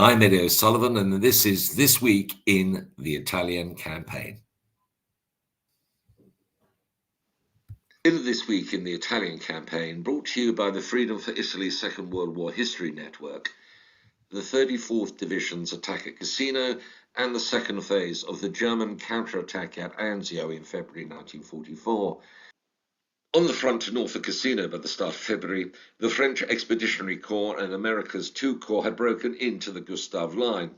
I'm Eddie O'Sullivan, and this is This Week in the Italian Campaign. In This Week in the Italian Campaign, brought to you by the Freedom for Italy Second World War History Network, the 34th Division's attack at Cassino and the second phase of the German counterattack at Anzio in February 1944. On the front north of Cassino by the start of February, the French Expeditionary Corps and America's II Corps had broken into the Gustav Line.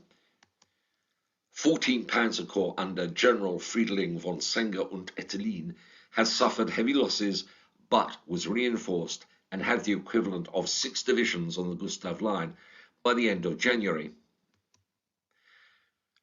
14 Panzer Corps under General Friedling von Senger und Ettelin had suffered heavy losses but was reinforced and had the equivalent of 6 divisions on the Gustav Line by the end of January.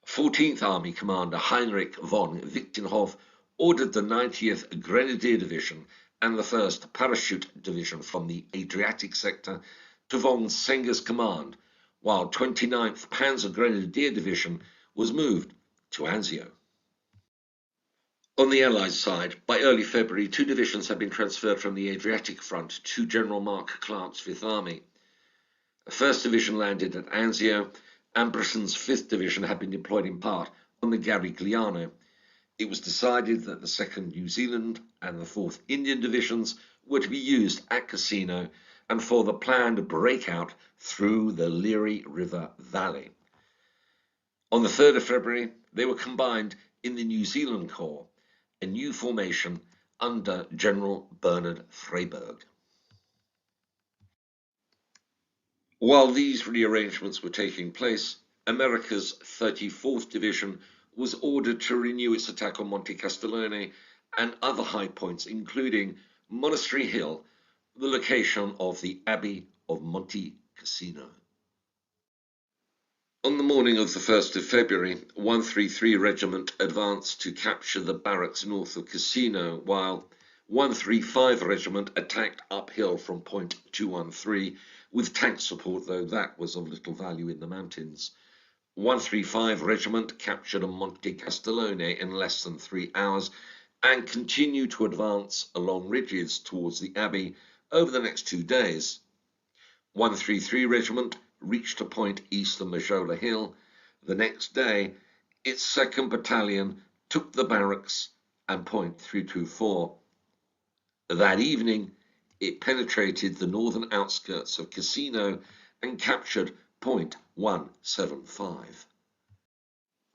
14th Army Commander Heinrich von Wichtenhoff ordered the 90th Grenadier Division and the 1st Parachute Division from the Adriatic sector to von Senger's command, while 29th Panzer Grenadier Division was moved to Anzio. On the Allied side, by early February, 2 divisions had been transferred from the Adriatic front to General Mark Clark's 5th Army. The 1st Division landed at Anzio, and Britain's 5th Division had been deployed in part on the Garigliano. It was decided that the 2nd New Zealand and the 4th Indian Divisions were to be used at Cassino and for the planned breakout through the Liri River Valley. On the 3rd of February, they were combined in the New Zealand Corps, a new formation under General Bernard Freyberg. While these rearrangements were taking place, America's 34th Division was ordered to renew its attack on Monte Castellone and other high points, including Monastery Hill, the location of the Abbey of Monte Cassino. On the morning of the 1st of February, 133 Regiment advanced to capture the barracks north of Cassino, while 135 Regiment attacked uphill from point 213 with tank support, though that was of little value in the mountains. 135 Regiment captured Monte Castellone in less than 3 hours and continued to advance along ridges towards the Abbey over the next 2 days. 133 Regiment reached a point east of Majola Hill. The next day, its 2nd Battalion took the barracks and point 324. That evening, it penetrated the northern outskirts of Cassino and captured point 175.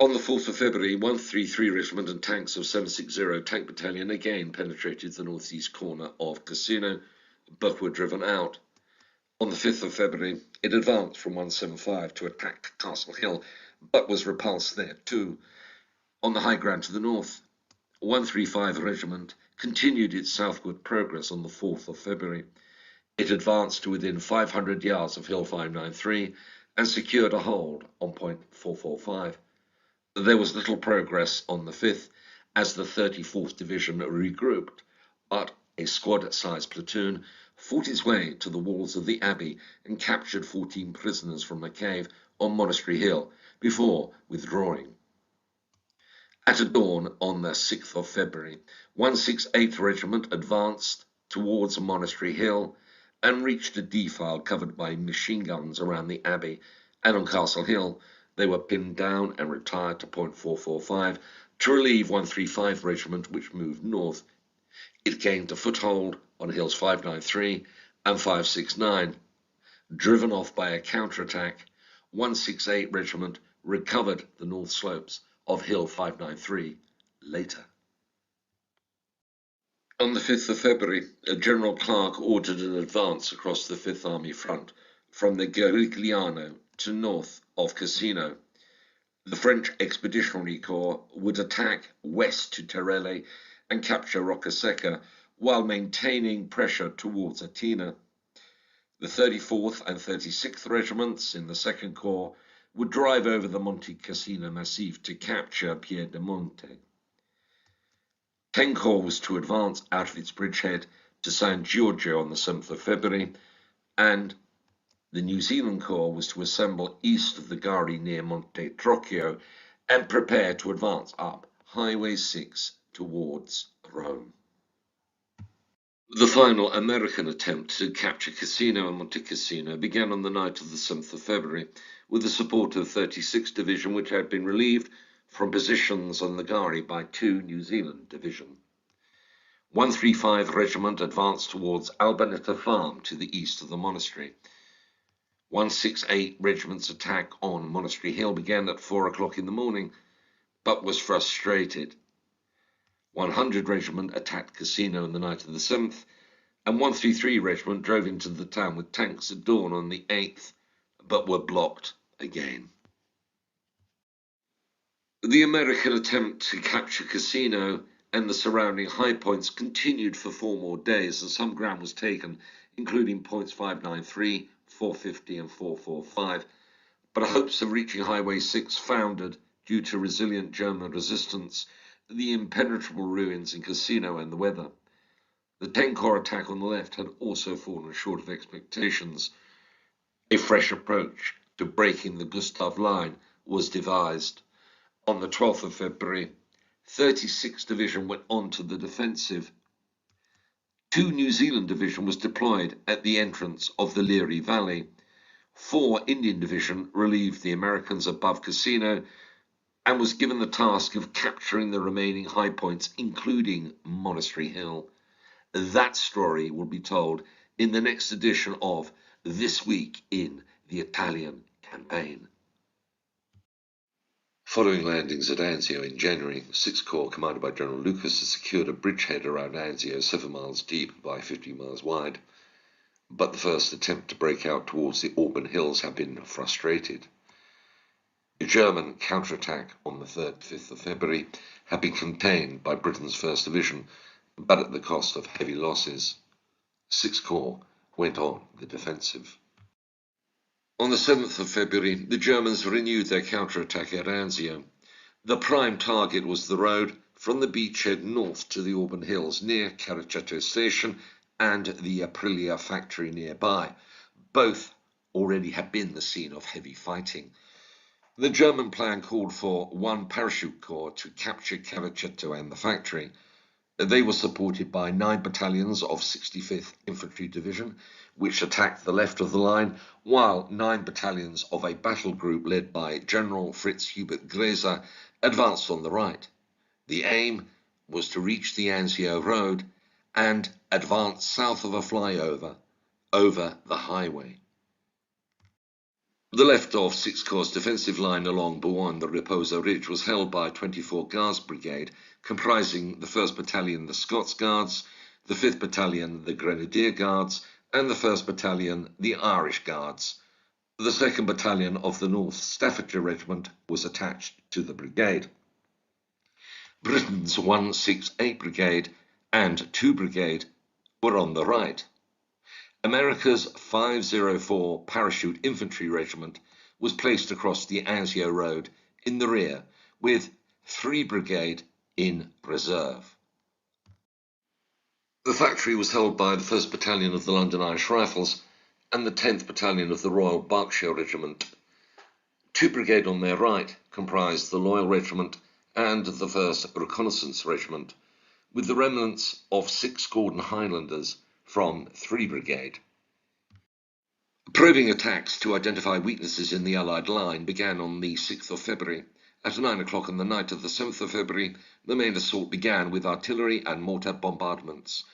On the 4th of February, 133 Regiment and tanks of 760 Tank Battalion again penetrated the northeast corner of Cassino, but were driven out. On the 5th of February, it advanced from 175 to attack Castle Hill, but was repulsed there too. On the high ground to the north, 135 Regiment continued its southward progress on the 4th of February. It advanced to within 500 yards of Hill 593 and secured a hold on point 445. There was little progress on the 5th as the 34th Division regrouped, but a squad-sized platoon fought its way to the walls of the Abbey and captured 14 prisoners from a cave on Monastery Hill before withdrawing. At dawn on the 6th of February, 168th Regiment advanced towards Monastery Hill and reached a defile covered by machine guns around the Abbey, and on Castle Hill they were pinned down and retired to point 445 to relieve 135 Regiment, which moved north. It gained a foothold on Hills 593 and 569. Driven off by a counterattack, 168 Regiment recovered the north slopes of Hill 593 later. On the 5th of February, General Clark ordered an advance across the 5th Army front from the Garigliano to north of Cassino. The French Expeditionary Corps would attack west to Terele and capture Roccasecca while maintaining pressure towards Atina. The 34th and 36th Regiments in the 2nd Corps would drive over the Monte Cassino Massif to capture Piedemonte. 10 Corps was to advance out of its bridgehead to San Giorgio on the 7th of February, and the New Zealand Corps was to assemble east of the Gari near Monte Trocchio and prepare to advance up Highway 6 towards Rome. The final American attempt to capture Cassino and Monte Cassino began on the night of the 7th of February with the support of 36th Division, which had been relieved from positions on the Gari by 2 New Zealand Division. 135 Regiment advanced towards Albanetta Farm to the east of the monastery. 168 Regiment's attack on Monastery Hill began at 4 o'clock in the morning, but was frustrated. 100 Regiment attacked Cassino on the night of the 7th, and 133 Regiment drove into the town with tanks at dawn on the 8th, but were blocked again. The American attempt to capture Cassino and the surrounding high points continued for 4 more days, and some ground was taken, including points 593, 450 and 445, but hopes of reaching Highway 6 foundered due to resilient German resistance, the impenetrable ruins in Cassino and the weather. The 10-corps attack on the left had also fallen short of expectations. A fresh approach to breaking the Gustav line was devised. On the 12th of February, 36th Division went on to the defensive. 2 New Zealand Division was deployed at the entrance of the Leary Valley. 4 Indian Division relieved the Americans above Cassino and was given the task of capturing the remaining high points, including Monastery Hill. That story will be told in the next edition of This Week in the Italian Campaign. Following landings at Anzio in January, the 6th Corps, commanded by General Lucas, has secured a bridgehead around Anzio 7 miles deep by 50 miles wide. But the first attempt to break out towards the Auburn Hills had been frustrated. The German counterattack on the 3rd and 5th of February had been contained by Britain's 1st Division, but at the cost of heavy losses. 6th Corps went on the defensive. On the 7th of February, the Germans renewed their counterattack at Anzio. The prime target was the road from the beachhead north to the Auburn Hills near Caraccetto Station and the Aprilia factory nearby. Both already had been the scene of heavy fighting. The German plan called for 1 parachute corps to capture Caraccetto and the factory. They were supported by 9 battalions of 65th Infantry Division, which attacked the left of the line, while 9 battalions of a battle group led by General Fritz Hubert Gräser advanced on the right. The aim was to reach the Anzio Road and advance south of a flyover over the highway. The left of 6th Corps' defensive line along Boulogne, the Riposo Ridge, was held by 24 Guards Brigade, comprising the 1st Battalion, the Scots Guards, the 5th Battalion, the Grenadier Guards, and the 1st Battalion, the Irish Guards. The 2nd Battalion of the North Staffordshire Regiment was attached to the brigade. Britain's 168 Brigade and 2 Brigade were on the right. America's 504 Parachute Infantry Regiment was placed across the Anzio Road in the rear, with 3 Brigade in reserve. The factory was held by the 1st Battalion of the London Irish Rifles and the 10th Battalion of the Royal Berkshire Regiment. 2 Brigade on their right comprised the Loyal Regiment and the 1st Reconnaissance Regiment, with the remnants of 6 Gordon Highlanders from 3 Brigade. Probing attacks to identify weaknesses in the Allied line began on the 6th of February. At 9 o'clock on the night of the 7th of February, the main assault began with artillery and mortar bombardments.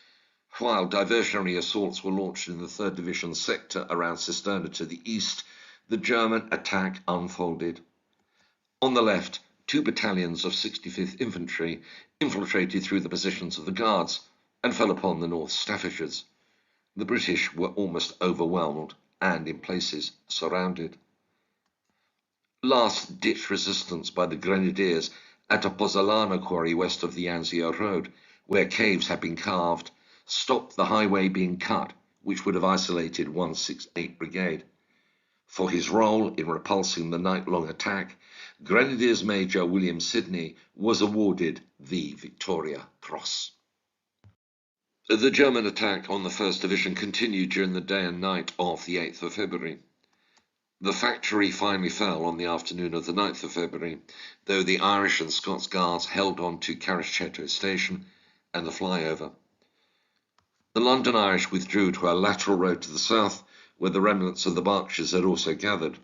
While diversionary assaults were launched in the 3rd Division sector around Cisterna to the east, the German attack unfolded. On the left, 2 battalions of 65th Infantry infiltrated through the positions of the Guards and fell upon the North Staffordshires. The British were almost overwhelmed and, in places, surrounded. Last-ditch resistance by the Grenadiers at a Pozzolano quarry west of the Anzio Road, where caves had been carved, stopped the highway being cut, which would have isolated 168 Brigade. For his role in repulsing the night-long attack, Grenadiers Major William Sidney was awarded the Victoria Cross. The German attack on the 1st Division continued during the day and night of the 8th of February. The factory finally fell on the afternoon of the 9th of February, though the Irish and Scots Guards held on to Caraccetto Station and the flyover. The London Irish withdrew to a lateral road to the south, where the remnants of the Berkshires had also gathered.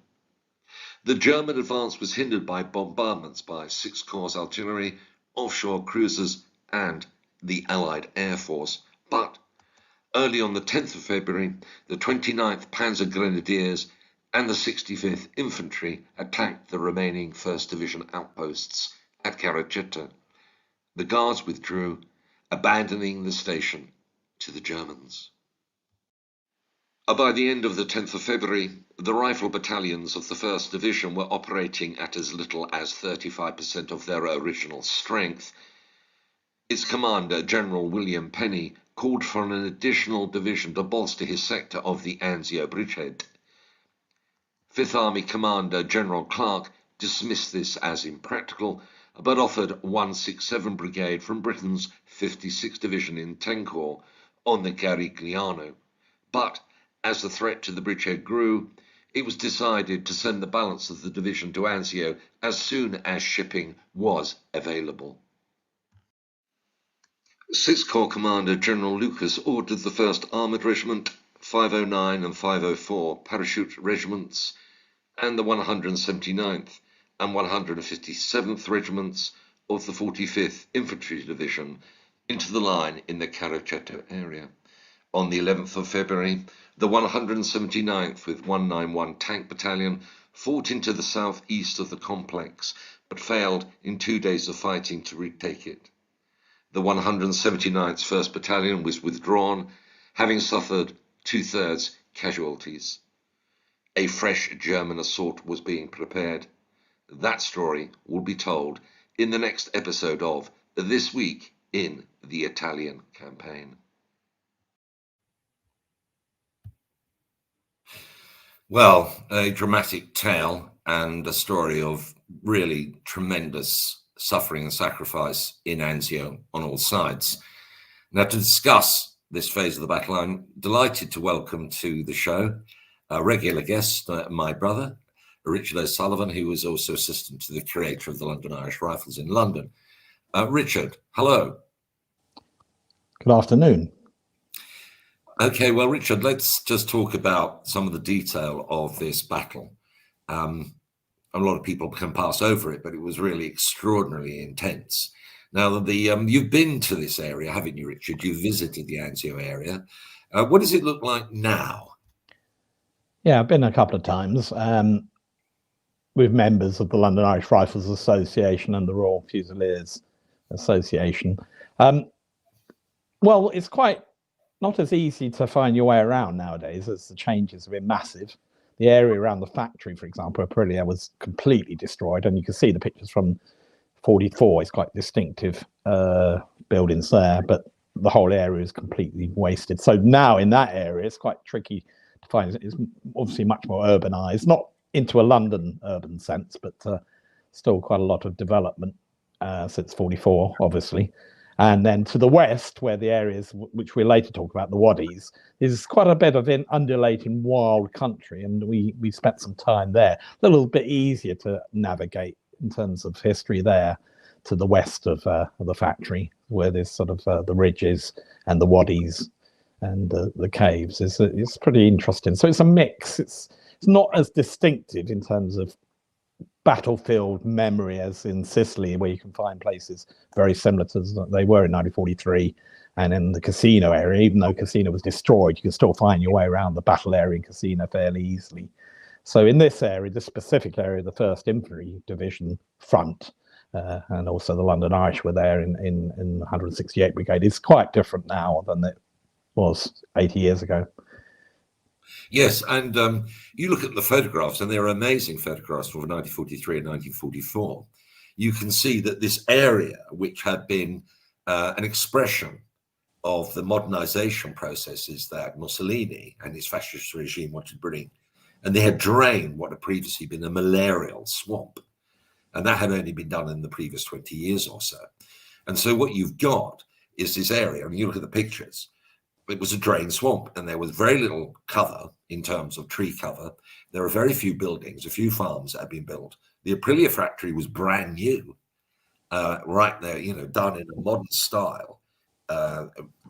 The German advance was hindered by bombardments by 6th Corps artillery, offshore cruisers, and the Allied Air Force. But early on the 10th of February, the 29th Panzer Grenadiers and the 65th Infantry attacked the remaining 1st Division outposts at Caracetta. The Guards withdrew, abandoning the station to the Germans. By the end of the 10th of February, the rifle battalions of the 1st Division were operating at as little as 35% of their original strength. Its commander, General William Penny, called for an additional division to bolster his sector of the Anzio bridgehead. Fifth Army Commander General Clark dismissed this as impractical, but offered 167 Brigade from Britain's 56th Division in Tencourt on the Garigliano. But as the threat to the bridgehead grew, it was decided to send the balance of the division to Anzio as soon as shipping was available. 6th Corps Commander General Lucas ordered the 1st Armoured Regiment, 509 and 504 Parachute Regiments, and the 179th and 157th Regiments of the 45th Infantry Division into the line in the Caracetta area. On the 11th of February, the 179th with 191 Tank Battalion fought into the southeast of the complex, but failed in 2 days of fighting to retake it. The 179th 1st Battalion was withdrawn, having suffered 2/3 casualties. A fresh German assault was being prepared. That story will be told in the next episode of This Week in the Italian Campaign. Well, a dramatic tale and a story of really tremendous suffering and sacrifice in Anzio on all sides. Now, to discuss this phase of the battle, I'm delighted to welcome to the show a regular guest, my brother, Richard O'Sullivan, who was also assistant to the curator of the London Irish Rifles in London. Richard, hello. Good afternoon. Okay, well, Richard, let's just talk about some of the detail of this battle. A lot of people can pass over it, but it was really extraordinarily intense. Now, you've been to this area, haven't you, Richard? You've visited the Anzio area. What does it look like now? Yeah, I've been a couple of times with members of the London Irish Rifles Association and the Royal Fusiliers Association. Well, it's quite not as easy to find your way around nowadays, as the changes have been massive. The area around the factory, for example, Aprilia, was completely destroyed, and you can see the pictures from 44. It's quite distinctive buildings there, but the whole area is completely wasted. So now in that area, it's quite tricky to find. It's obviously much more urbanized, not into a London urban sense, but still quite a lot of development since 44, obviously. And then to the west, where the areas which we'll later talk about, the Waddies, is quite a bit of an undulating wild country, and we spent some time there. A little bit easier to navigate in terms of history there to the west of the factory, where there's sort of the ridges and the Waddies and the caves. It's pretty interesting. So it's a mix. It's not as distinctive in terms of battlefield memory as in Sicily, where you can find places very similar to they were in 1943, and in the Cassino area, even though Cassino was destroyed, you can still find your way around the battle area in Cassino fairly easily. So in this area, this specific area, the 1st Infantry Division front, and also the London Irish were there in 168 Brigade, is quite different now than it was 80 years ago. Yes, and you look at the photographs, and they're amazing photographs from 1943 and 1944. You can see that this area, which had been an expression of the modernization processes that Mussolini and his fascist regime wanted to bring, and they had drained what had previously been a malarial swamp, and that had only been done in the previous 20 years or so. And so what you've got is this area, and you look at the pictures, it was a drained swamp, and there was very little cover in terms of tree cover. There are very few buildings, a few farms that had been built. The Aprilia factory was brand new, right there, done in a modern style.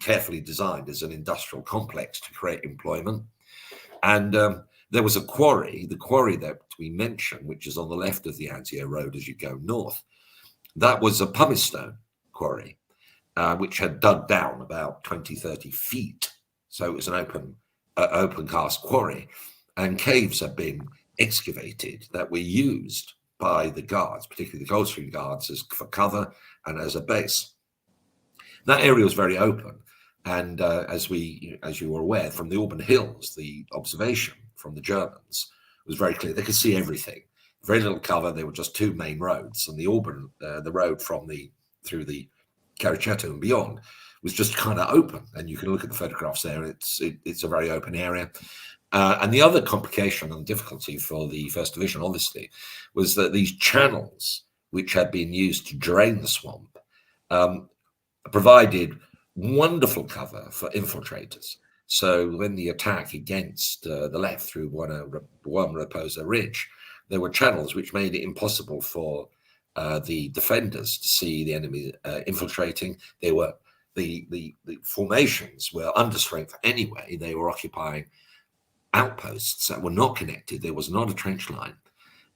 carefully designed as an industrial complex to create employment. And there was a quarry, the quarry that we mentioned, which is on the left of the Anzio road as you go north. That was a pumice stone quarry, which had dug down about 20, 30 feet. So it was an open cast quarry, and caves had been excavated that were used by the guards, particularly the Coldstream guards, for cover and as a base. That area was very open, and as you were aware, from the Auburn Hills, the observation from the Germans was very clear. They could see everything. Very little cover. There were just two main roads, and the Auburn, the road through the Caraceto and beyond, was just kind of open. And you can look at the photographs there. It's a very open area. And the other complication and difficulty for the First Division, obviously, was that these channels, which had been used to drain the swamp, provided wonderful cover for infiltrators. So when the attack against the left through Juan Raposa Ridge, there were channels which made it impossible for the defenders to see the enemy infiltrating. They were the formations were under strength anyway. They were occupying outposts that were not connected. There was not a trench line,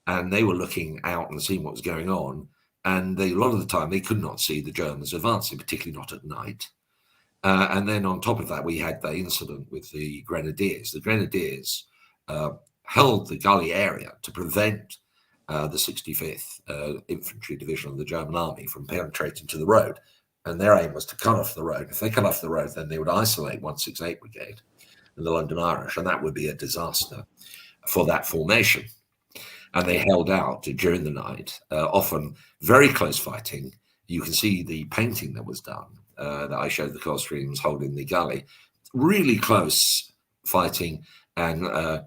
and they were looking out and seeing what was going on. And a lot of the time, they could not see the Germans advancing, particularly not at night. And then on top of that, we had the incident with the Grenadiers. The Grenadiers held the gully area to prevent the 65th Infantry Division of the German Army from penetrating to the road. And their aim was to cut off the road. If they cut off the road, then they would isolate 168 Brigade and the London Irish, and that would be a disaster for that formation. And they held out during the night, often very close fighting. You can see the painting that was done that I showed the Coldstreams holding the gully. Really close fighting, and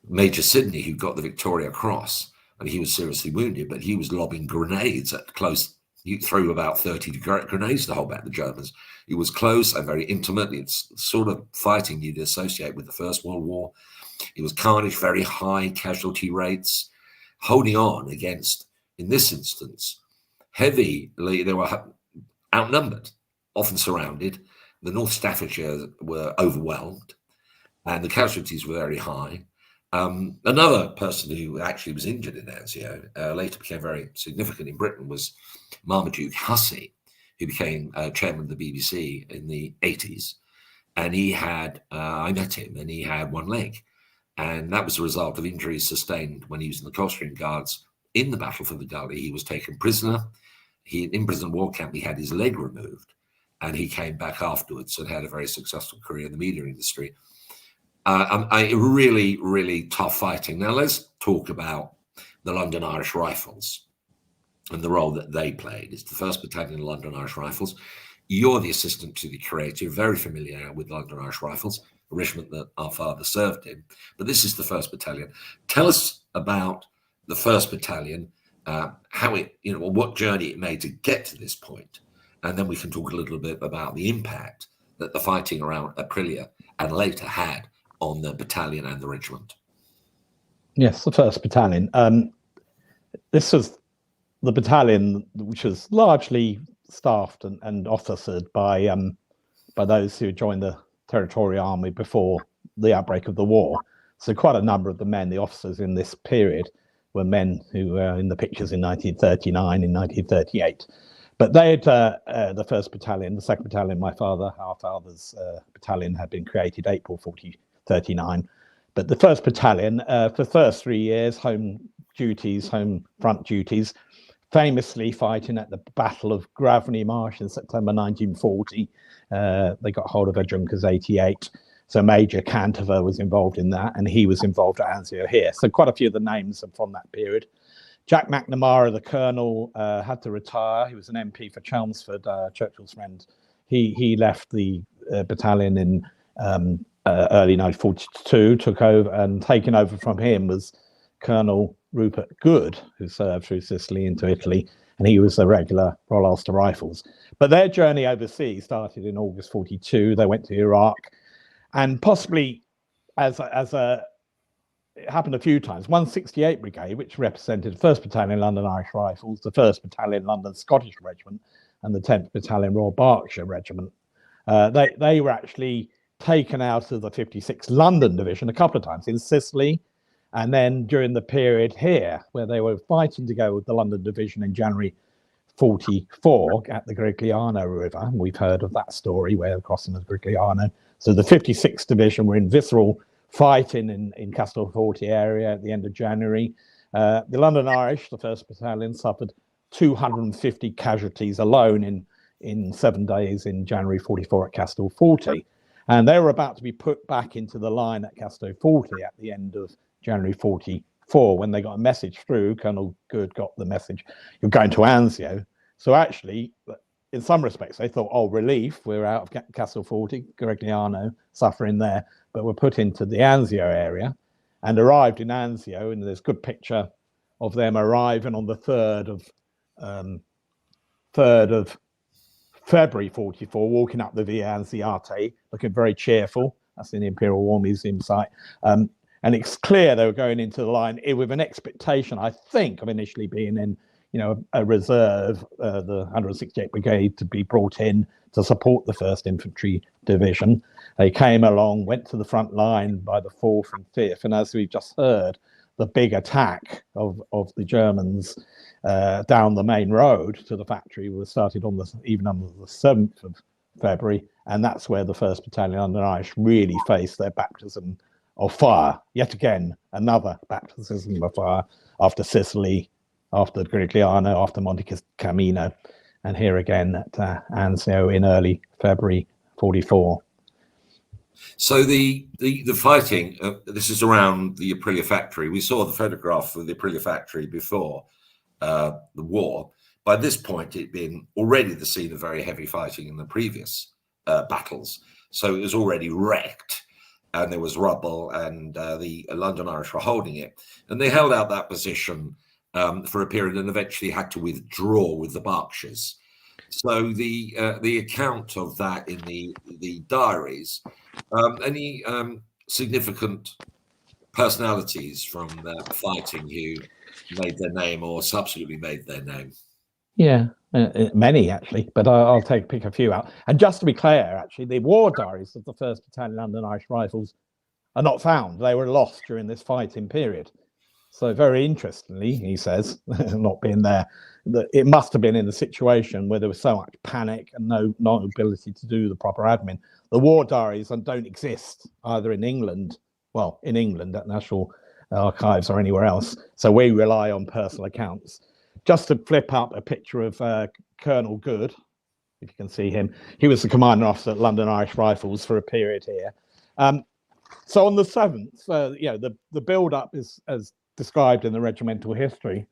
Major Sidney, who got the Victoria Cross, and he was seriously wounded, but he was lobbing grenades at close. You threw about 30 grenades to hold back the Germans. It was close and very intimate. It's sort of fighting you'd associate with the First World War. It was carnage, very high casualty rates, holding on against, in this instance, heavily. They were outnumbered, often surrounded. The North Staffordshire were overwhelmed, and the casualties were very high. Another person who actually was injured in Anzio, later became very significant in Britain, was Marmaduke Hussey, who became chairman of the BBC in the 80s. And he had, I met him, and he had one leg. And that was a result of injuries sustained when he was in the Coldstream Guards in the battle for the Gully. He was taken prisoner. In prison war camp, he had his leg removed, and he came back afterwards and had a very successful career in the media industry. Really, really tough fighting. Now let's talk about the London Irish Rifles and the role that they played. It's the 1st Battalion of London Irish Rifles. You're the assistant to the curator, very familiar with London Irish Rifles, a regiment that our father served in. But this is the 1st Battalion. Tell us about the 1st Battalion, how it, what journey it made to get to this point. And then we can talk a little bit about the impact that the fighting around Aprilia and later had on the battalion and the regiment. Yes, the 1st Battalion. This was the battalion which was largely staffed and officered by those who joined the Territorial Army before the outbreak of the war. So quite a number of the men, the officers in this period, were men who were in the pictures in 1939, in 1938. But they had the 1st Battalion, the 2nd Battalion, our father's battalion, had been created April 39. But the 1st Battalion, for the first 3 years, home front duties, famously fighting at the Battle of Graveney Marsh in September 1940. They got hold of a Junkers 88. So Major Cantiver was involved in that, and he was involved at Anzio here. So quite a few of the names are from that period. Jack McNamara, the colonel, had to retire. He was an MP for Chelmsford, Churchill's friend. He left the battalion in early 1942, took over, and taken over from him was Colonel Rupert Good, who served through Sicily into Italy, and he was a regular Royal Ulster Rifles. But their journey overseas started in August 42. They went to Iraq, and possibly as a it happened a few times. 168 Brigade, which represented the 1st Battalion London Irish Rifles, the 1st Battalion London Scottish Regiment, and the 10th Battalion Royal Berkshire Regiment. They were actually taken out of the 56th London Division a couple of times in Sicily, and then during the period here where they were fighting to go with the London Division in January 44 at the Grigliano River. We've heard of that story where they're crossing the Grigliano. So the 56th Division were in visceral fighting in Castelforte area at the end of January. The London Irish, the 1st Battalion, suffered 250 casualties alone in 7 days in January 44 at Castelforte. And they were about to be put back into the line at Castelforte at the end of January 44 when they got a message through. Colonel Good got the message, you're going to Anzio. So actually, in some respects, they thought, oh, relief, we're out of Castelforte, Grigliano, suffering there, but we're put into the Anzio area and arrived in Anzio. And there's a good picture of them arriving on the 3rd of February 44, walking up the Via Anziate, looking very cheerful. That's in the Imperial War Museum site. And it's clear they were going into the line with an expectation, I think, of initially being in, a reserve, the 168 Brigade, to be brought in to support the 1st Infantry Division. They came along, went to the front line by the 4th and 5th, and as we've just heard, the big attack of the Germans down the main road to the factory was started on the 7th of February, and that's where the 1st Battalion London Irish really faced their baptism of fire. Yet again, another baptism of fire after Sicily, after Grigliano, after Monte Cassino, and here again at Anzio in early February 44. So the fighting, this is around the Aprilia factory. We saw the photograph of the Aprilia factory before the war. By this point, it had been already the scene of very heavy fighting in the previous battles. So it was already wrecked, and there was rubble, and the London Irish were holding it. And they held out that position for a period and eventually had to withdraw with the Berkshires. So the account of that in the diaries, any significant personalities from the fighting who made their name or subsequently made their name? Yeah, many actually, but I'll pick a few out. And just to be clear, actually, the war diaries of the 1st Battalion London Irish Rifles are not found. They were lost during this fighting period. So very interestingly, he says, not being there, that it must have been in a situation where there was so much panic and no ability to do the proper admin. The war diaries don't exist either in England, at National Archives or anywhere else. So we rely on personal accounts. Just to flip up a picture of Colonel Good, if you can see him, he was the commanding officer at London Irish Rifles for a period here. So on the 7th, the build-up is as described in the regimental history.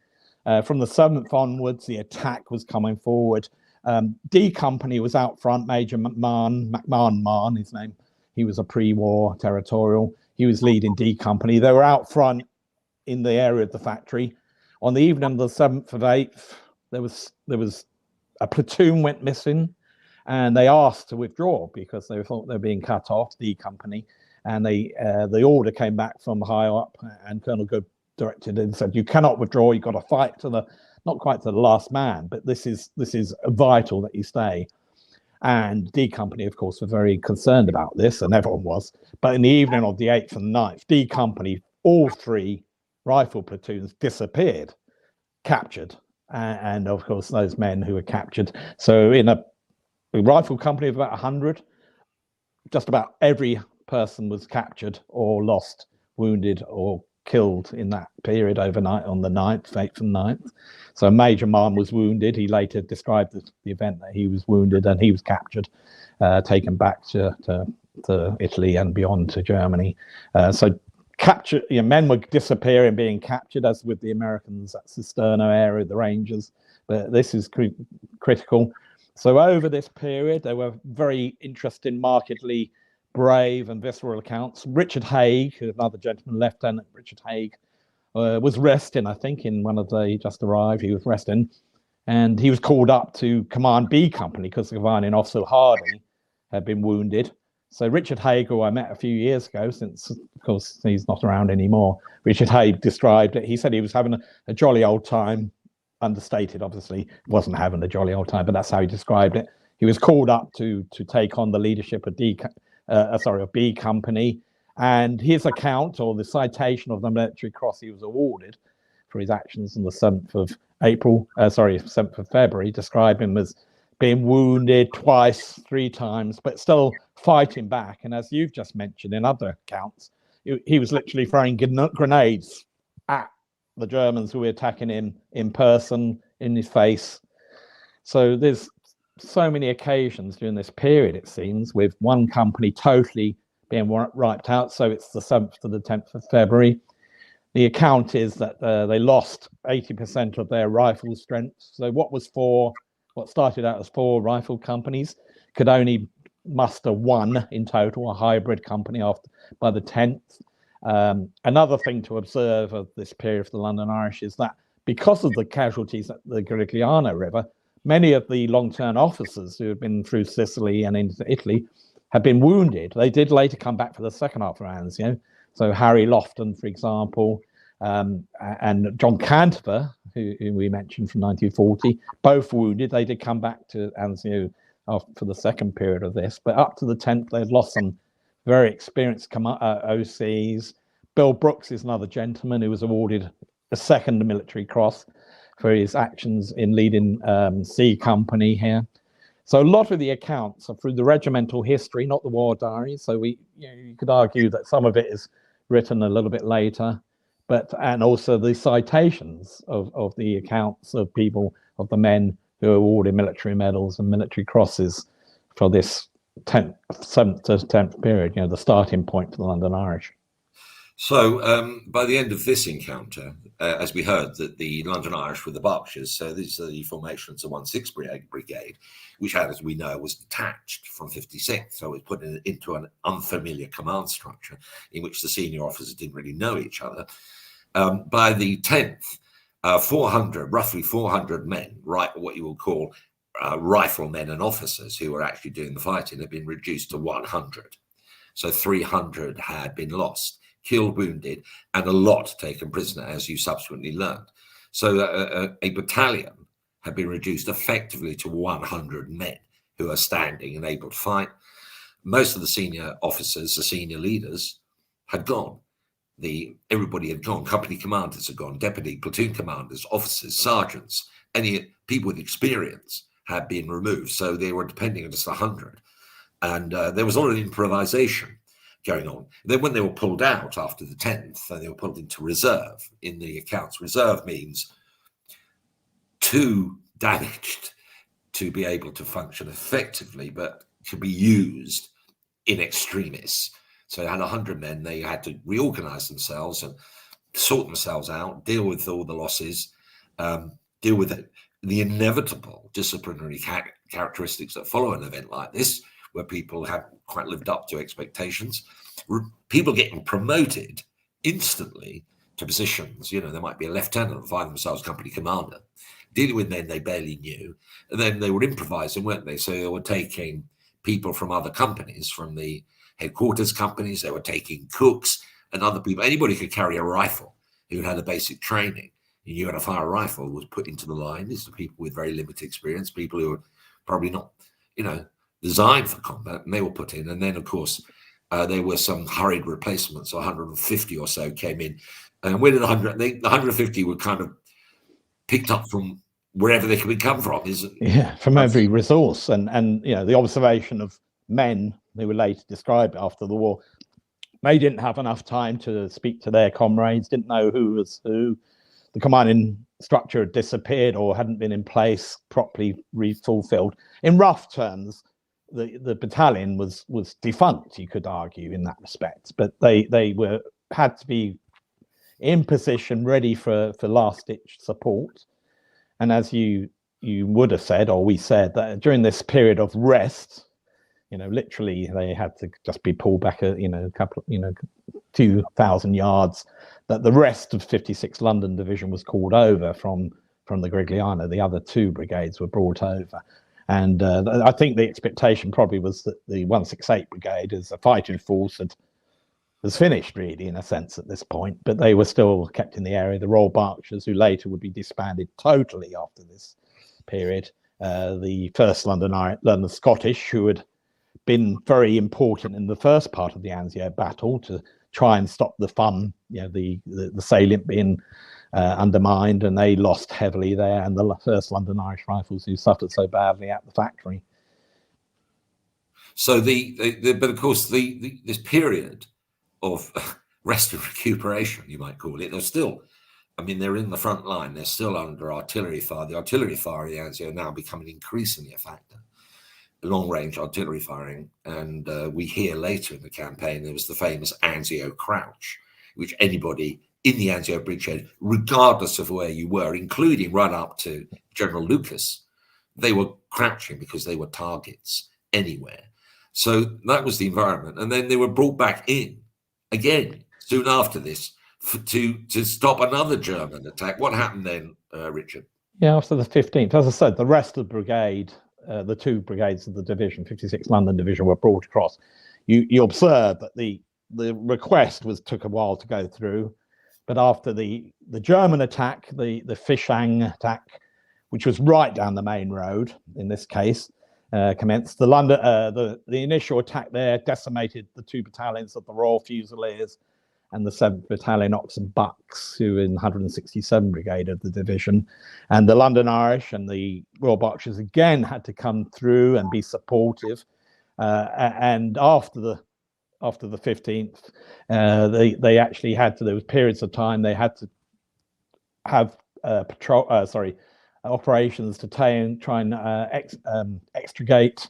From the 7th onwards, the attack was coming forward. D Company was out front. Major McMahon, his name. He was a pre-war territorial. He was leading D Company. They were out front in the area of the factory. On the evening of the 7th of 8th, there was a platoon went missing, and they asked to withdraw because they thought they were being cut off, D Company. And the order came back from high up, and Colonel Good directed and said, you cannot withdraw, you've got to fight to not quite to the last man, but this is vital that you stay. And D Company, of course, were very concerned about this, and everyone was. But in the evening of the 8th and 9th, D Company, all 3 rifle platoons disappeared, captured. And of course, those men who were captured. So in a rifle company of about 100, just about every person was captured or lost, wounded, or killed in that period overnight on the 9th, 8th and 9th. So Major Mann was wounded. He later described the event that he was wounded and he was captured, taken back to Italy and beyond to Germany. So capture, men were disappearing, being captured, as with the Americans at Cisterno area, the Rangers. But this is critical. So over this period, there were very interesting, markedly brave and visceral accounts. Richard Haig, another gentleman, Lieutenant Richard Haig, was resting, I think, in one of the just arrived. He was resting, and he was called up to command B Company because the commanding officer Hardy had been wounded. So Richard Haig, who I met a few years ago, since of course he's not around anymore, Richard Haig described it. He said he was having a jolly old time, understated, obviously, wasn't having a jolly old time, but that's how he described it. He was called up to take on the leadership of B Company, and his account, or the citation of the military cross he was awarded for his actions on the 7th of February, described him as being wounded twice, 3 times, but still fighting back. And as you've just mentioned in other accounts, he was literally throwing grenades at the Germans who were attacking him in person, in his face. So there's so many occasions during this period, it seems, with one company totally being wiped out. So it's the 7th to the 10th of February. The account is that they lost 80% of their rifle strength. So what started out as 4 rifle companies could only muster 1 in total, a hybrid company by the 10th. Another thing to observe of this period for the London Irish is that because of the casualties at the Garigliano River, many of the long-term officers who had been through Sicily and into Italy had been wounded. They did later come back for the second half of Anzio. So Harry Lofton, for example, and John Cantifer, who we mentioned from 1940, both wounded. They did come back to Anzio for the second period of this, but up to the 10th, they'd lost some very experienced OCs. Bill Brooks is another gentleman who was awarded a second military cross for his actions in leading C Company here. So a lot of the accounts are through the regimental history, not the war diaries. So you could argue that some of it is written a little bit later, and also the citations of the accounts of the men who are awarded military medals and military crosses for this 7th to 10th period, the starting point for the London Irish. So by the end of this encounter, as we heard, that the London Irish were the Berkshires, so these are the formations of 16th Brigade, which had, as we know, was detached from 56th, so it was put into an unfamiliar command structure in which the senior officers didn't really know each other. By the 10th, roughly 400 men, what you will call riflemen and officers who were actually doing the fighting, had been reduced to 100. So 300 had been lost, killed, wounded, and a lot taken prisoner, as you subsequently learned. So a battalion had been reduced effectively to 100 men who are standing and able to fight. Most of the senior officers, the senior leaders, had gone. Everybody had gone. Company commanders had gone. Deputy platoon commanders, officers, sergeants, any people with experience had been removed. So they were depending on just 100. And there was a lot of improvisation going on. Then when they were pulled out after the 10th, they were pulled into reserve. In the accounts, reserve means too damaged to be able to function effectively, but to be used in extremis. So they had 100 men. They had to reorganize themselves and sort themselves out, deal with all the losses, deal with the inevitable disciplinary characteristics that follow an event like this, where people have quite lived up to expectations. People getting promoted instantly to positions, they might be a lieutenant and find themselves company commander, dealing with men they barely knew. And then they were improvising, weren't they? So they were taking people from other companies, from the headquarters companies. They were taking cooks and other people. Anybody could carry a rifle who had a basic training. You knew how to fire a rifle, was put into the line. These are people with very limited experience, people who are probably not, designed for combat, and they were put in. And then, of course, there were some hurried replacements. 150 or so came in. And when the 150 were kind of picked up from wherever they could come from. From every resource. And the observation of men who were later described after the war, they didn't have enough time to speak to their comrades, didn't know who was who. The commanding structure had disappeared or hadn't been in place, properly fulfilled. In rough terms, the battalion was defunct, you could argue, in that respect. But they had to be in position, ready for last-ditch support. And as you would have said, or we said, that during this period of rest, literally they had to just be pulled back a couple, 2,000 yards, that the rest of 56th London Division was called over from the Garigliano. The other 2 brigades were brought over. And I think the expectation probably was that the 168 Brigade as a fighting force was finished, really, in a sense, at this point, but they were still kept in the area. The Royal Berkshires, who later would be disbanded totally after this period, the 1st London Scottish, who had been very important in the first part of the Anzio battle to try and stop the fun, the salient being undermined, and they lost heavily there, and the 1st London Irish Rifles, who suffered so badly at the factory. So but of course this period of rest and recuperation, you might call it, they're still, I mean, they're in the front line, they're still under artillery fire. The artillery fire of the Anzio now becoming increasingly a factor, long-range artillery firing. And we hear later in the campaign there was the famous Anzio crouch, which anybody in the Anzio bridgehead, regardless of where you were, including right up to General Lucas, they were crouching because they were targets anywhere. So that was the environment. And then they were brought back in again soon after this to stop another German attack. What happened then, Richard? Yeah, after the 15th, as I said, the rest of the brigade, the 2 brigades of the division, 56th London Division, were brought across. You observe that the request took a while to go through, but after the German attack, the Fishang attack, which was right down the main road in this case, commenced. The initial attack there decimated the 2 battalions of the Royal Fusiliers and the 7th Battalion Ox and Bucks, who were in the 167 Brigade of the division. And the London Irish and the Royal Berkshires again had to come through and be supportive. And after the 15th, they actually had to, there was periods of time they had to have operations to try and extricate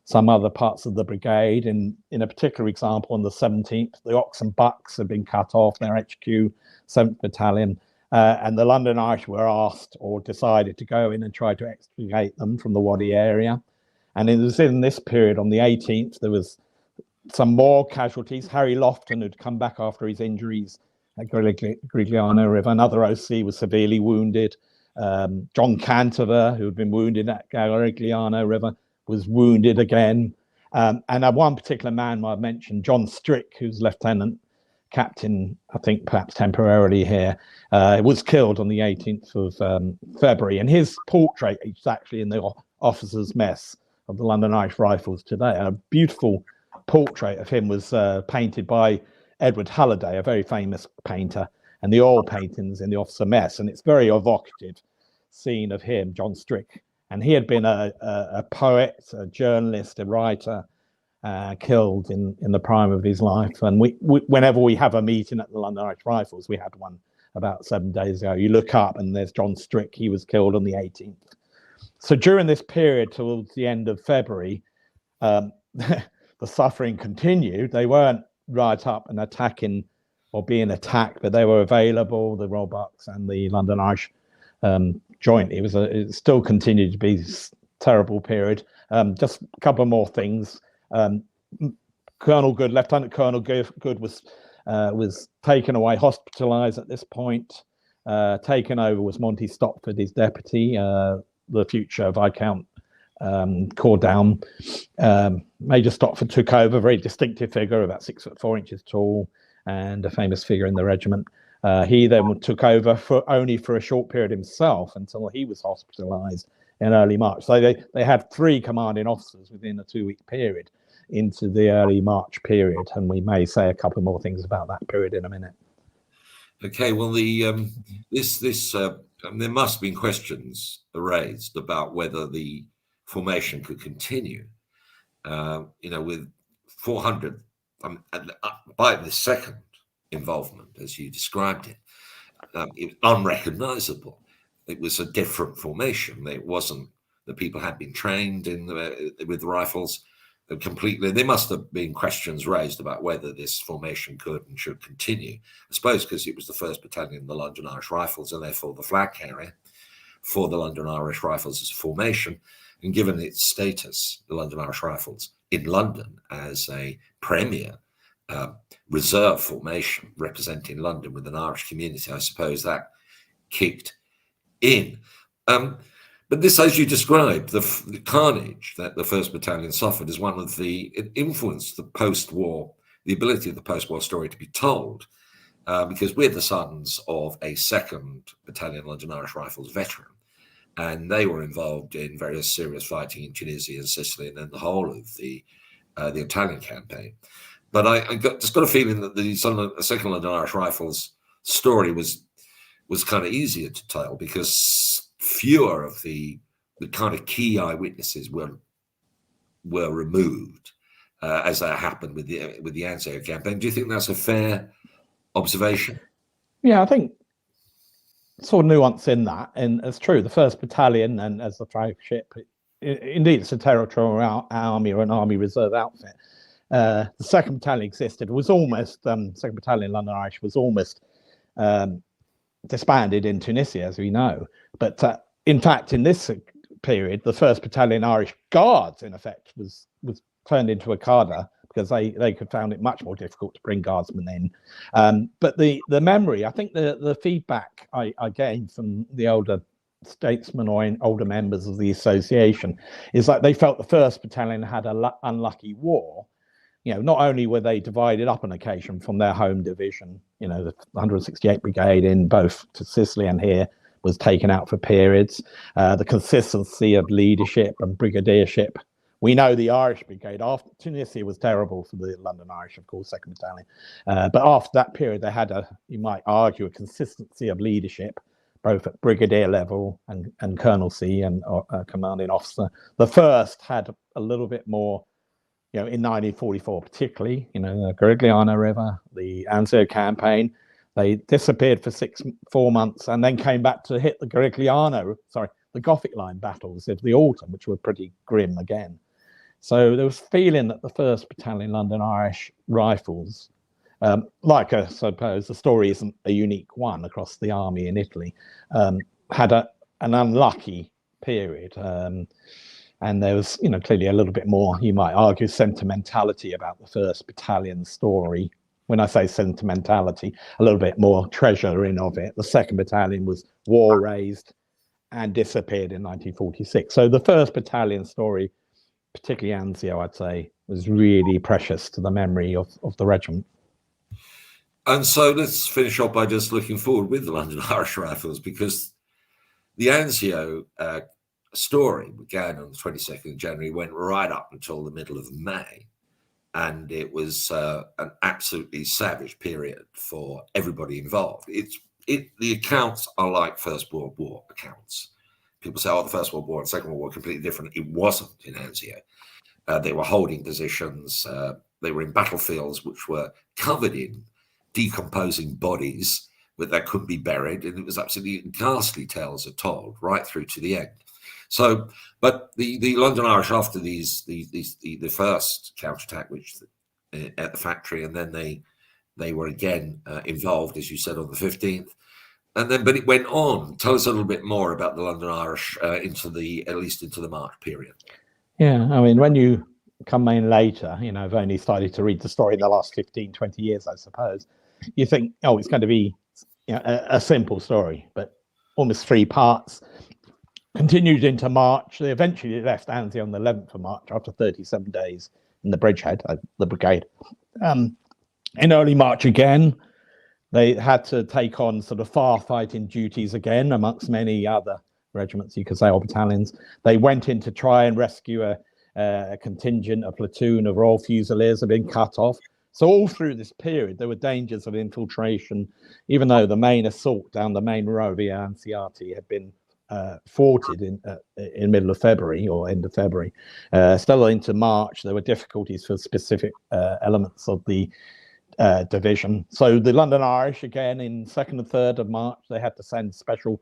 some other parts of the brigade. In a particular example, on the 17th, the Ox and Bucks had been cut off their HQ, 7th Battalion, and the London Irish were asked or decided to go in and try to extricate them from the Wadi area. And it was in this period, on the 18th, there was some more casualties. Harry Lofton, who'd come back after his injuries at Grigliano River, another OC, was severely wounded. John Cantover, who had been wounded at Grigliano River, was wounded again. And one particular man I've mentioned, John Strick, who's lieutenant captain, I think perhaps temporarily here, was killed on the 18th of February. And his portrait is actually in the officers' mess of the London Irish Rifles today. A beautiful portrait of him was painted by Edward Halliday, a very famous painter, and the oil paintings in the officer mess. And it's very evocative scene of him, John Strick. And he had been a poet, a journalist, a writer, killed in the prime of his life. And we whenever we have a meeting at the London Irish Rifles, we had one about 7 days ago, you look up and there's John Strick. He was killed on the 18th. So during this period towards the end of February, the suffering continued. They weren't right up and attacking or being attacked, but they were available, the Royal Bucks and the London Irish joint. It still continued to be a terrible period. Just a couple more things. Colonel Good, Lieutenant Colonel Good was taken away, hospitalized at this point. Taken over was Monty Stopford, his deputy, the future Viscount Cordown. Major Stopford took over, very distinctive figure, about 6'4" tall, and a famous figure in the regiment. He then took over only for a short period himself until he was hospitalized in early March. So they had 3 commanding officers within a 2-week period into the early March period, and we may say a couple more things about that period in a minute. Okay, well, there must have been questions raised about whether the formation could continue. With 400 by the second involvement, as you described it, it was unrecognizable. It was a different formation. It wasn't the people had been trained with rifles completely. There must have been questions raised about whether this formation could and should continue. I suppose because it was the 1st Battalion of the London Irish Rifles and therefore the flag carrier for the London Irish Rifles as a formation. And given its status, the London Irish Rifles in London as a premier reserve formation representing London with an Irish community, I suppose that kicked in. But But this, as you described, the carnage that the 1st Battalion suffered is one of it influenced the post-war, the ability of the post-war story to be told, because we're the sons of a 2nd Battalion London Irish Rifles veteran, and they were involved in various serious fighting in Tunisia and Sicily, and then the whole of the Italian campaign. But I just got a feeling that the 2nd London Irish Rifles story was kind of easier to tell because fewer of the kind of key eyewitnesses were removed, as that happened with the Anzio campaign. Do you think that's a fair observation? Yeah, I think sort of nuance in that, and it's true. The 1st Battalion, and as the flagship, indeed, it's a territorial army or an army reserve outfit. The 2nd Battalion existed. It was almost 2nd Battalion London Irish was almost disbanded in Tunisia, as we know. But in fact, in this period, the 1st Battalion Irish Guards, in effect, was turned into a cadre because they could found it much more difficult to bring guardsmen in. But the memory, I think the feedback I gained from the older statesmen or older members of the association is that they felt the 1st Battalion had an unlucky war. You know, not only were they divided up on occasion from their home division, you know, the 168 Brigade in both to Sicily and here was taken out for periods. The consistency of leadership and brigadiership. We know the Irish Brigade, after Tunisia was terrible for the London Irish, of course, 2nd Battalion. But after that period, they had you might argue, a consistency of leadership, both at brigadier level and colonelcy and commanding officer. The 1st had a little bit more, you know, in 1944 particularly, you know, the Garigliano River, the Anzio campaign, they disappeared for 4 months and then came back to hit the the Gothic Line battles of the autumn, which were pretty grim again. So there was a feeling that the 1st Battalion London Irish Rifles, like I suppose the story isn't a unique one across the army in Italy, had an unlucky period. And there was, you know, clearly a little bit more, you might argue, sentimentality about the 1st Battalion story. When I say sentimentality, a little bit more treasuring of it. The 2nd Battalion was war-raised and disappeared in 1946. So the 1st Battalion story, particularly Anzio, I'd say, was really precious to the memory of the regiment. And so let's finish off by just looking forward with the London Irish Rifles, because the Anzio story began on the 22nd of January, went right up until the middle of May. And it was an absolutely savage period for everybody involved. The accounts are like First World War accounts. People say, oh, the First World War and Second World War are completely different. It wasn't in Anzio. They were holding positions. They were in battlefields which were covered in decomposing bodies that couldn't be buried. And it was absolutely ghastly tales are told right through to the end. So, but the London Irish, after the first counterattack, which at the factory, and then they were again involved, as you said, on the 15th, and then but it went on. Tell us a little bit more about the London Irish at least into the March period. Yeah, I mean, when you come in later, you know, I've only started to read the story in the last 15, 20 years, I suppose. You think, oh, it's going to be, you know, a simple story, but almost 3 parts. Continued into March. They eventually left Anzio on the 11th of March after 37 days in the bridgehead, the brigade. In early March again, they had to take on sort of firefighting duties again amongst many other regiments, you could say, or battalions. They went in to try and rescue a contingent, a platoon of Royal Fusiliers had been cut off. So all through this period, there were dangers of infiltration, even though the main assault down the main road via Anziati had been thwarted in middle of February or end of February. Still into March, there were difficulties for specific elements of the division. So the London Irish, again, in 2nd and 3rd of March, they had to send special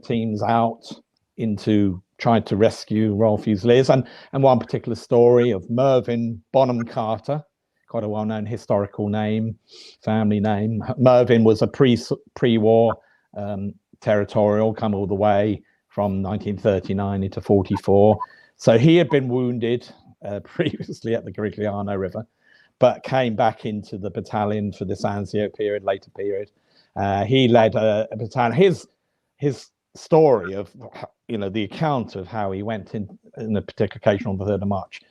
teams out into trying to rescue Royal Fusiliers. And one particular story of Mervyn Bonham Carter, quite a well-known historical name, family name. Mervyn was a pre-war territorial, come all the way from 1939 into 44. So he had been wounded previously at the Garigliano River, but came back into the battalion for this Anzio period, later period. He led a battalion. His story of, the account of how he went in a particular occasion on the 3rd of March,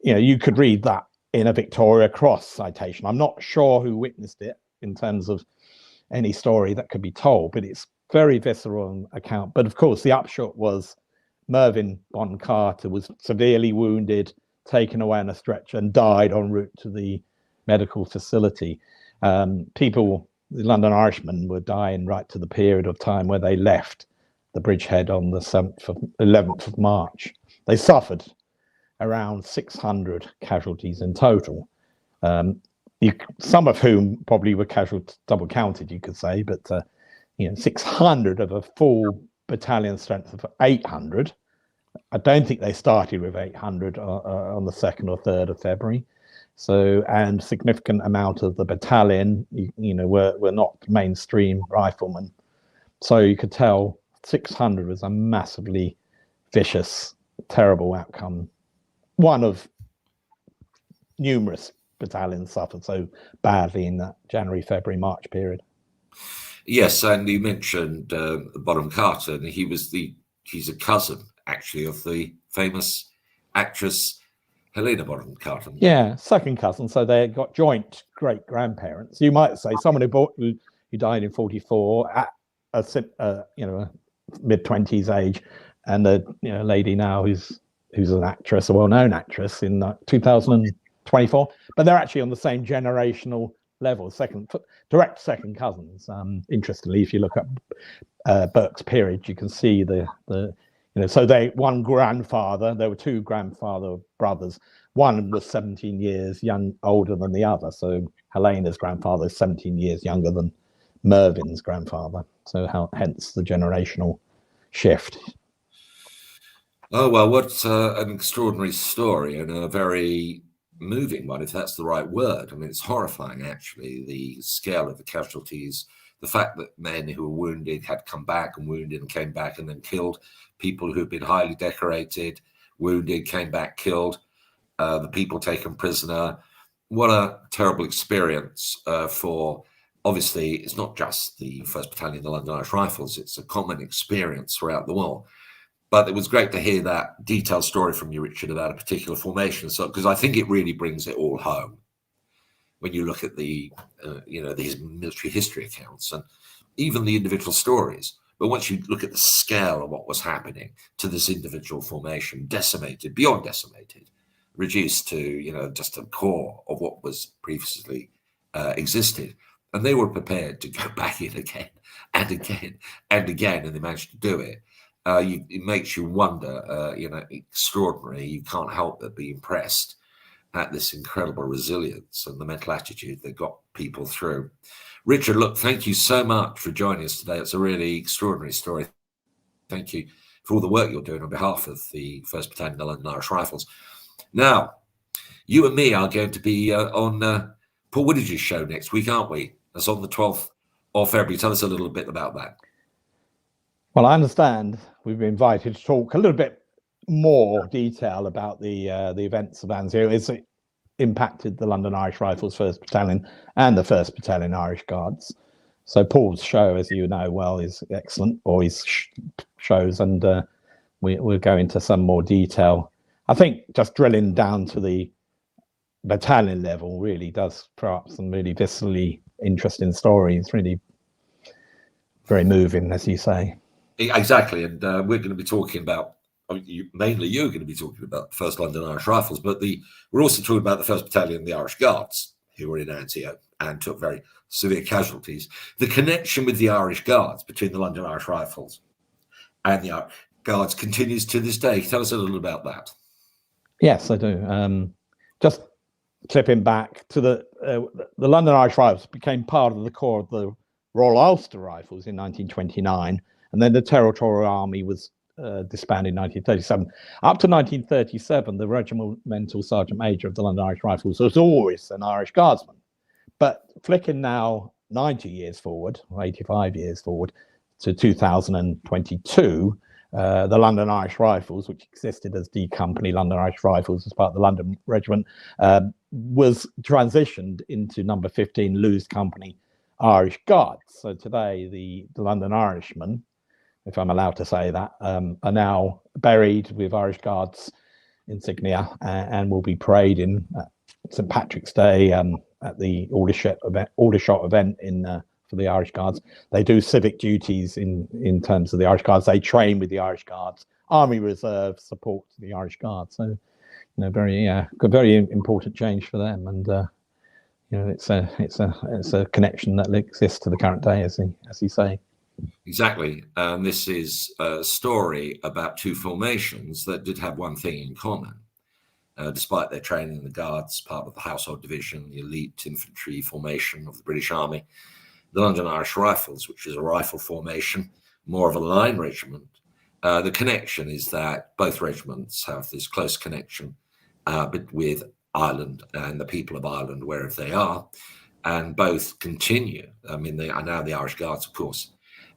you could read that in a Victoria Cross citation. I'm not sure who witnessed it in terms of any story that could be told, but it's very visceral account. But of course, the upshot was Mervyn Bond Carter was severely wounded, taken away on a stretcher, and died en route to the medical facility. People, the London Irishmen, were dying right to the period of time where they left the bridgehead on the 11th of March. They suffered around 600 casualties in total, some of whom probably were double counted, you could say, but 600 of a full battalion strength of 800. I don't think they started with 800 on the 2nd or 3rd of February. So, and significant amount of the battalion, were not mainstream riflemen. So you could tell 600 was a massively vicious, terrible outcome. One of numerous battalions suffered so badly in that January, February, March period. Yes, and you mentioned Bonham Carter, and he's a cousin, actually, of the famous actress Helena Bonham Carter. Yeah, second cousin. So they got joint great grandparents. You might say someone who died in 44 at a mid-20s age, and a lady now who's an actress, a well-known actress, in 2024. But they're actually on the same generational level, direct second cousins. Interestingly, if you look at Burke's peerage, you can see so one grandfather, there were two grandfather brothers. One was 17 years older than the other. So Helena's grandfather is 17 years younger than Mervyn's grandfather. So hence the generational shift. Oh, well, what an extraordinary story, and a very moving one, if that's the right word. I mean, it's horrifying, actually, the scale of the casualties, the fact that men who were wounded had come back and wounded and came back and then killed, people who'd been highly decorated, wounded, came back, killed, the people taken prisoner. What a terrible experience for, obviously, it's not just the 1st Battalion of the London Irish Rifles, it's a common experience throughout the war. But it was great to hear that detailed story from you, Richard, about a particular formation. So, because I think it really brings it all home when you look at these military history accounts and even the individual stories. But once you look at the scale of what was happening to this individual formation, decimated, beyond decimated, reduced to, just a core of what was previously existed. And they were prepared to go back in again and again and again, and they managed to do it. It makes you wonder, extraordinary. You can't help but be impressed at this incredible resilience and the mental attitude that got people through. Richard, look, thank you so much for joining us today. It's a really extraordinary story. Thank you for all the work you're doing on behalf of the 1st Battalion of the London Irish Rifles. Now, you and me are going to be on Paul Woodidge's show next week, aren't we? That's on the 12th of February. Tell us a little bit about that. Well, I understand we've been invited to talk a little bit more detail about the events of Anzio. It's impacted the London Irish Rifles 1st Battalion and the 1st Battalion Irish Guards. So Paul's show, as you know well, is excellent, or his shows, and we'll go into some more detail. I think just drilling down to the battalion level really does throw up some really viscerally interesting stories, really very moving, as you say. Exactly, and we're going to be talking about, mainly you're going to be talking about 1st London Irish Rifles, but we're also talking about the 1st Battalion, the Irish Guards, who were in Anzio and took very severe casualties. The connection with the Irish Guards between the London Irish Rifles and the Irish Guards continues to this day. Tell us a little about that. Yes, I do. Just clipping back to the London Irish Rifles became part of the core of the Royal Ulster Rifles in 1929. And then the Territorial Army was disbanded in 1937. Up to 1937, the Regimental Sergeant Major of the London Irish Rifles was always an Irish Guardsman. But flicking now 90 years forward, or 85 years forward, to 2022, the London Irish Rifles, which existed as D Company London Irish Rifles as part of the London Regiment, was transitioned into number 15 Lewes Company Irish Guards. So today, the London Irishmen, if I'm allowed to say that, are now buried with Irish Guards insignia and will be parading at St Patrick's Day at the Aldershot event for the Irish Guards. They do civic duties in terms of the Irish Guards. They train with the Irish Guards. Army Reserve support the Irish Guards. So, very important change for them. And it's a connection that exists to the current day, as you say. Exactly. This is a story about two formations that did have one thing in common. Despite their training in the Guards, part of the Household Division, the elite infantry formation of the British Army, the London Irish Rifles, which is a rifle formation, more of a line regiment. The connection is that both regiments have this close connection with Ireland and the people of Ireland, wherever they are, and both continue. I mean, they are now the Irish Guards, of course.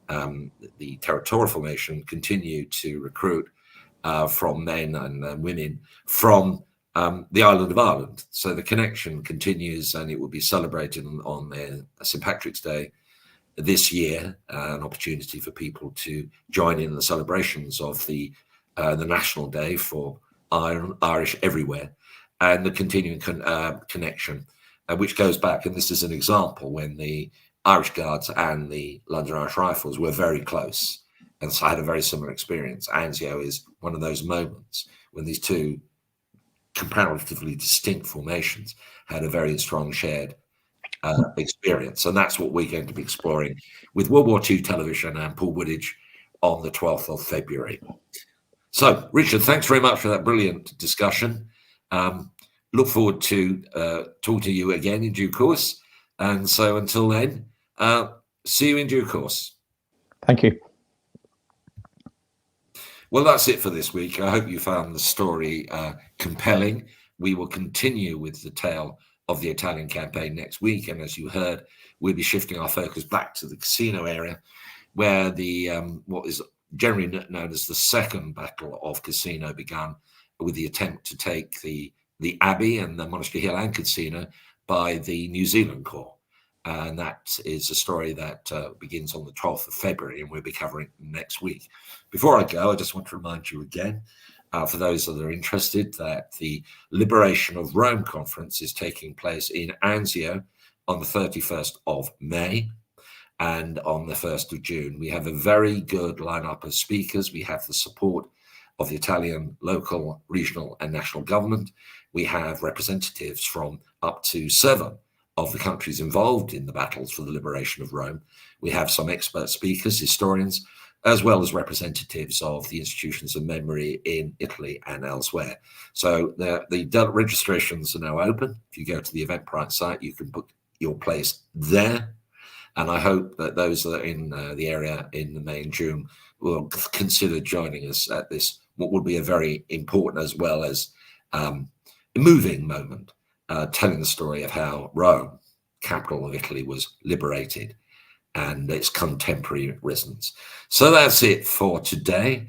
The territorial formation continue to recruit from men and women from the island of Ireland. So the connection continues, and it will be celebrated on St Patrick's Day this year, an opportunity for people to join in the celebrations of the National Day for Irish everywhere, and the continuing connection, which goes back, and this is an example when the Irish Guards and the London Irish Rifles were very close, and so I had a very similar experience. Anzio is one of those moments when these two comparatively distinct formations had a very strong shared experience, and that's what we're going to be exploring with World War II television and Paul Woodidge on the 12th of February. So, Richard, thanks very much for that brilliant discussion. Look forward to talking to you again in due course, and so until then, see you in due course. Thank you. Well, that's it for this week. I hope you found the story compelling. We will continue with the tale of the Italian campaign next week. And as you heard, we'll be shifting our focus back to the Cassino area, where the what is generally known as the Second Battle of Cassino began, with the attempt to take the Abbey and the Monastery Hill and Cassino by the New Zealand Corps. And that is a story that begins on the 12th of February, and we'll be covering next week. Before I go, I just want to remind you again, for those that are interested, that the Liberation of Rome conference is taking place in Anzio on the 31st of May and on the 1st of June. We have a very good lineup of speakers. We have the support of the Italian local, regional, and national government. We have representatives from up to 7 of the countries involved in the battles for the liberation of Rome. We have some expert speakers, historians, as well as representatives of the institutions of memory in Italy and elsewhere. So the registrations are now open. If you go to the Eventbrite site, you can book your place there. And I hope that those that are in the area in May and June will consider joining us at this, what will be a very important as well as moving moment, telling the story of how Rome, capital of Italy, was liberated and its contemporary residents. So that's it for today.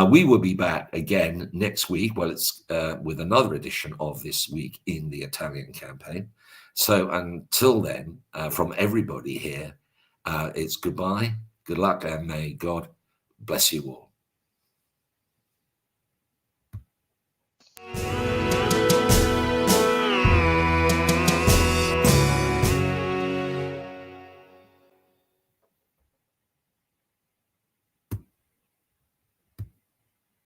We will be back again next week. Well, it's with another edition of This Week in the Italian Campaign. So until then, from everybody here, it's goodbye, good luck, and may God bless you all.